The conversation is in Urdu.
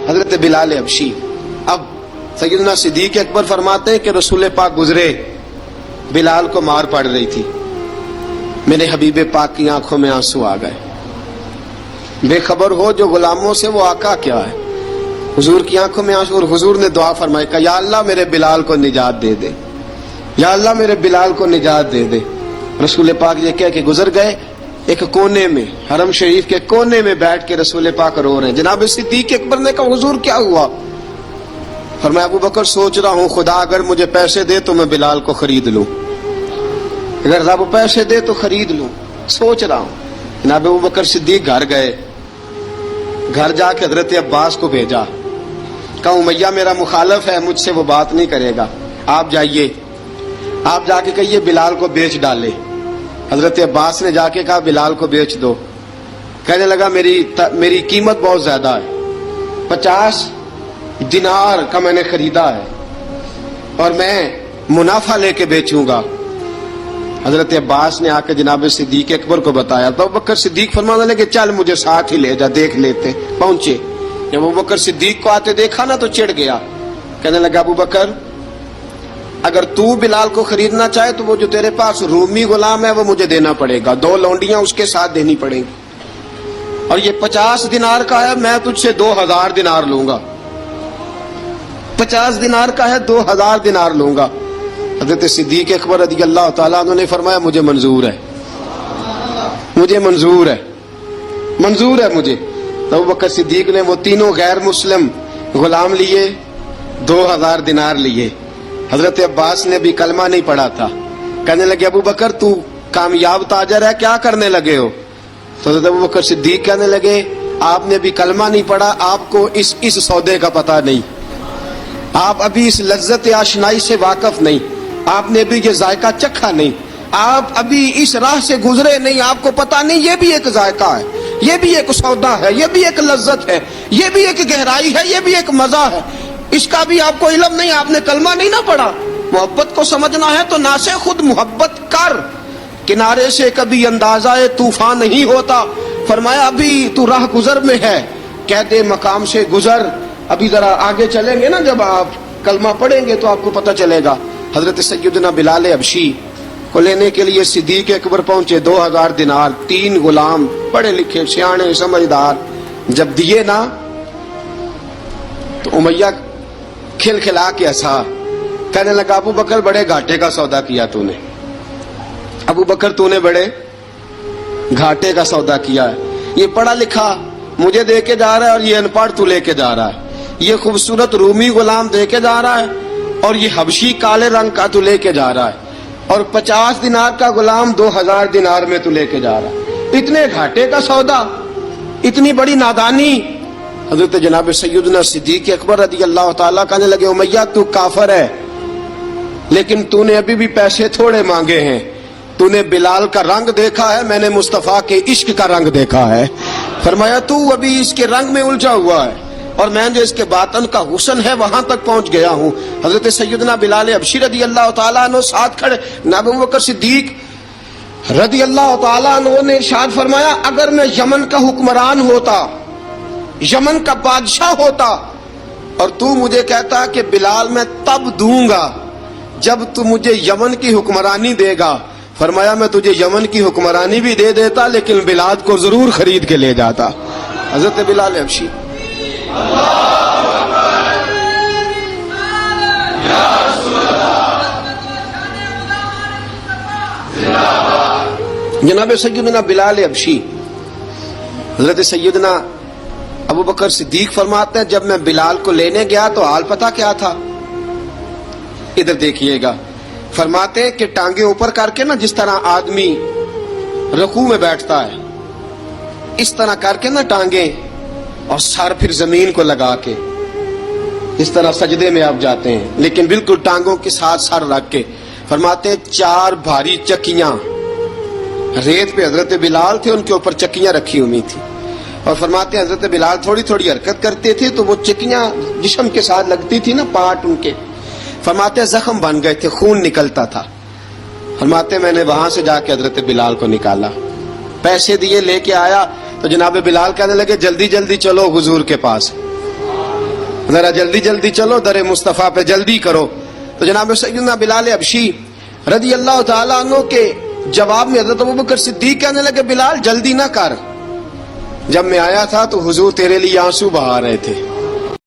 حضرت بلال حبشی. اب سیدنا صدیق اکبر فرماتے ہیں کہ رسول پاک گزرے، بلال کو مار پڑ رہی تھی، میرے حبیب پاک کی آنکھوں میں آنسو آ گئے. بے خبر ہو جو غلاموں سے وہ آقا کیا ہے. حضور کی آنکھوں میں آنسو، اور حضور نے دعا فرمائی کہ یا اللہ میرے بلال کو نجات دے دے، یا اللہ میرے بلال کو نجات دے دے. رسول پاک یہ کہہ کے گزر گئے. ایک کونے میں، حرم شریف کے کونے میں بیٹھ کے رسول پاک رو رہے ہیں. جناب صدیق اکبر نے کہا حضور کیا ہوا؟ فرمایا ابو بکر سوچ رہا ہوں خدا اگر مجھے پیسے دے تو میں بلال کو خرید لوں، اگر رب پیسے دے تو خرید لوں، سوچ رہا ہوں. جناب ابو بکر صدیق گھر گئے، گھر جا کے حضرت عباس کو بھیجا، کہا امیہ میرا مخالف ہے، مجھ سے وہ بات نہیں کرے گا، آپ جائیے، آپ جا کے کہیے بلال کو بیچ ڈالے. حضرت عباس نے جا کے کہا بلال کو بیچ دو. کہنے لگا میری قیمت بہت زیادہ ہے، 50 دینار کا میں نے خریدا ہے اور میں منافع لے کے بیچوں گا. حضرت عباس نے آ کے جناب صدیق اکبر کو بتایا تو ابو بکر صدیق فرمانے لگے چل مجھے ساتھ ہی لے جا، دیکھ لیتے. پہنچے، جب ابو بکر صدیق کو آتے دیکھا نا تو چڑ گیا. کہنے لگا ابو بکر اگر تو بلال کو خریدنا چاہے تو وہ جو تیرے پاس رومی غلام ہے وہ مجھے دینا پڑے گا، 2 لونڈیاں اس کے ساتھ دینی پڑیں گی، اور یہ 50 دینار کا ہے، میں تجھ سے 2000 دینار لوں گا. 50 دینار کا ہے، 2000 دینار لوں گا. حضرت صدیق اکبر رضی اللہ تعالیٰ عنہ نے فرمایا مجھے منظور ہے، مجھے منظور ہے، منظور ہے مجھے. تو ابو بکر صدیق نے وہ تینوں غیر مسلم غلام لیے، 2000 دینار لیے. حضرت عباس نے بھی کلمہ نہیں پڑھا تھا. کہنے لگے ابو بکر تو کامیاب تاجر ہے، کیا کرنے لگے ہو؟ تو حضرت ابو بکر صدیق کہنے لگے آپ نے بھی کلمہ نہیں پڑھا، آپ کو اس سودے کا پتہ نہیں، آپ ابھی اس لذت آشنائی سے واقف نہیں، آپ نے بھی یہ ذائقہ چکھا نہیں، آپ ابھی اس راہ سے گزرے نہیں، آپ کو پتہ نہیں یہ بھی ایک ذائقہ ہے، یہ بھی ایک سودا ہے، یہ بھی ایک لذت ہے، یہ بھی ایک گہرائی ہے، یہ بھی ایک مزہ ہے، اس کا بھی آپ کو علم نہیں، آپ نے کلمہ نہیں نہ پڑھا. محبت کو سمجھنا ہے تو نہ سے خود محبت کر، کنارے سے کبھی اندازہ طوفان نہیں ہوتا. فرمایا ابھی تو راہ گزر میں ہے، کہہ دے مقام سے گزر، ابھی ذرا آگے چلیں گے نا، جب آپ کلمہ پڑھیں گے تو آپ کو پتہ چلے گا. حضرت سیدنا بلال حبشی کو لینے کے لیے صدیق اکبر پہنچے، 2000 دینار، 3 غلام پڑھے لکھے سیانے سمجھدار. جب دیے نا تو امیہ کھل کھلا کے ہنسا. کہنے لگا ابو بکر بڑے گھاٹے کا سودا کیا تو نے، ابو بکر تو نے بڑے گھاٹے کا سودا کیا ہے. یہ پڑھا لکھا مجھے دے کے جا رہا ہے اور یہ ان پڑھ تو لے کے جا رہا ہے، یہ خوبصورت رومی غلام دے کے جا رہا ہے اور یہ حبشی کالے رنگ کا تو لے کے جا رہا ہے، اور 50 دینار کا غلام 2000 دینار میں تو لے کے جا رہا ہے. اتنے گھاٹے کا سودا، اتنی بڑی نادانی. حضرت جناب سیدنا صدیق اکبر رضی اللہ تعالیٰ کہنے لگے امیہ تو کافر ہے، لیکن تو نے ابھی بھی پیسے تھوڑے مانگے ہیں، تو نے بلال کا رنگ دیکھا ہے، میں نے مصطفیٰ کے عشق کا رنگ دیکھا ہے. فرمایا تو ابھی اس کے رنگ میں الجھا ہوا ہے، اور میں جو اس کے باطن کا حسن ہے وہاں تک پہنچ گیا ہوں. حضرت سیدنا بلال حبشی رضی اللہ تعالیٰ عنہ ساتھ کھڑے. جناب ابو بکر صدیق رضی اللہ تعالیٰ عنہ نے ارشاد فرمایا اگر میں یمن کا حکمران ہوتا، یمن کا بادشاہ ہوتا، اور تو مجھے کہتا کہ بلال میں تب دوں گا جب تو مجھے یمن کی حکمرانی دے گا. فرمایا میں تجھے یمن کی حکمرانی بھی دے دیتا لیکن بلال کو ضرور خرید کے لے جاتا. حضرت بلال حبشی جناب سیدنا بلال حبشی. حضرت سیدنا ابو بکر صدیق فرماتے ہیں جب میں بلال کو لینے گیا تو حال پتہ کیا تھا؟ ادھر دیکھیے گا. فرماتے ہیں کہ ٹانگیں اوپر کر کے نا جس طرح آدمی رکوع میں بیٹھتا ہے اس طرح کر کے نا ٹانگیں، اور سر پھر زمین کو لگا کے اس طرح سجدے میں آپ جاتے ہیں، لیکن بالکل ٹانگوں کے ساتھ سر رکھ کے. فرماتے ہیں 4 بھاری چکیاں ریت پہ حضرت بلال تھے، ان کے اوپر چکیاں رکھی ہوئی تھی، اور فرماتے ہیں حضرت بلال تھوڑی تھوڑی حرکت کرتے تھے تو وہ چکیاں جسم کے ساتھ لگتی تھی نا، پارٹ ان کے. فرماتے ہیں زخم بن گئے تھے، خون نکلتا تھا. فرماتے ہیں میں نے وہاں سے جا کے حضرت بلال کو نکالا، پیسے دیے، لے کے آیا تو جناب بلال کہنے لگے جلدی جلدی چلو حضور کے پاس. ذرا جلدی جلدی چلو، در مصطفیٰ پہ جلدی کرو. تو جناب سیدنا بلال حبشی رضی اللہ تعالیٰ عنہ کے جواب میں حضرت ابوبکر صدیق کہنے لگے بلال جلدی نہ کر، جب میں آیا تھا تو حضور تیرے لیے آنسو بہا رہے تھے.